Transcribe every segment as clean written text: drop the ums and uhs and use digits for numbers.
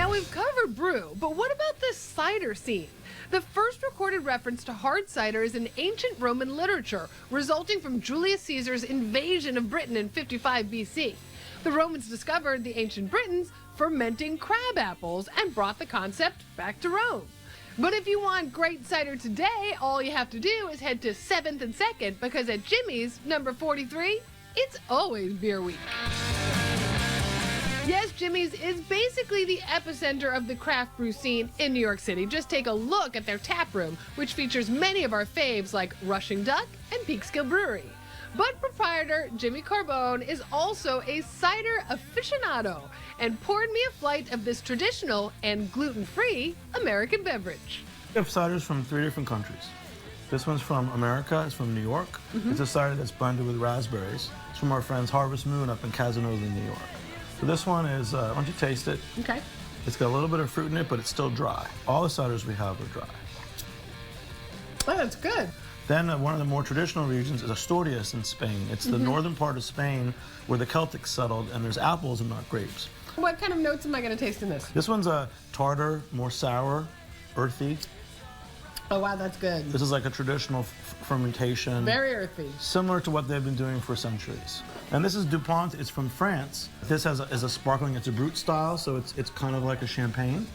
Now we've covered brew, but what about the cider scene? The first recorded reference to hard cider is in ancient Roman literature, resulting from Julius Caesar's invasion of Britain in 55 BC. The Romans discovered the ancient Britons fermenting crab apples and brought the concept back to Rome. But if you want great cider today, all you have to do is head to 7th and 2nd, because at Jimmy's, number 43, it's always beer week. Yes, Jimmy's is basically the epicenter of the craft brew scene in New York City. Just take a look at their tap room, which features many of our faves like Rushing Duck and Peekskill Brewery. But proprietor Jimmy Carbone is also a cider aficionado and poured me a flight of this traditional and gluten-free American beverage. We have ciders from 3 different countries. This one's from America, it's from New York. It's a cider that's blended with raspberries. It's from our friends Harvest Moon up in Casanova, New York. So this one is, why don't you taste it? Okay. It's got a little bit of fruit in it, but it's still dry. All the ciders we have are dry. Oh, that's good. Then one of the more traditional regions is Asturias in Spain. It's the northern part of Spain where the Celtics settled, and there's apples and not grapes. What kind of notes am I going to taste in this? This one's a tartar, more sour, earthy. Oh, wow, that's good. This is like a traditional fermentation. Very earthy. Similar to what they've been doing for centuries. And this is DuPont, it's from France. This is a sparkling, it's a brut style, so it's kind of like a champagne.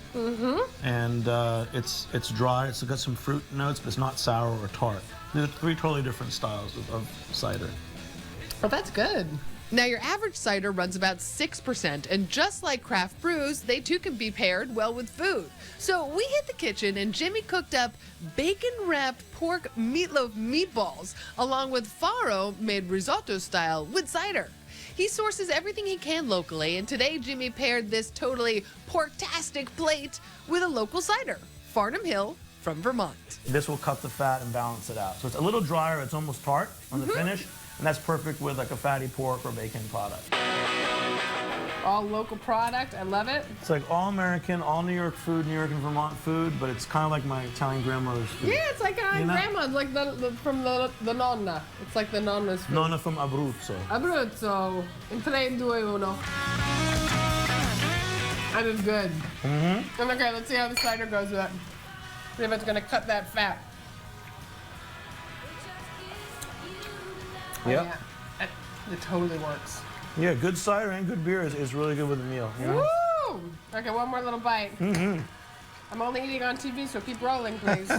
And it's dry, it's got some fruit notes, but it's not sour or tart. These are 3 totally different styles of cider. Oh, that's good. Now, your average cider runs about 6%, and just like craft brews, they too can be paired well with food. So we hit the kitchen, and Jimmy cooked up bacon-wrapped pork meatloaf meatballs, along with farro made risotto style with cider. He sources everything he can locally, and today Jimmy paired this totally porktastic plate with a local cider, Farnham Hill from Vermont. This will cut the fat and balance it out. So it's a little drier, it's almost tart on the finish. And that's perfect with like a fatty pork or bacon product. All local product, I love it. It's like all American, all New York food, New York and Vermont food, but it's kind of like my Italian grandmother's food. Yeah, it's like grandma's, like from the nonna. It's like the nonna's food. Nonna from Abruzzo. Abruzzo, in 3, 2, 1. That is good. And okay, let's see how the cider goes with it. See if it's gonna cut that fat. Yep. Oh, yeah. It totally works. Yeah, good cider and good beer is really good with a meal. You know? Woo! Okay, one more little bite. I'm only eating on TV, so keep rolling, please.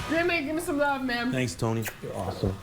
Jimmy, give me some love, man. Thanks, Tony. You're awesome.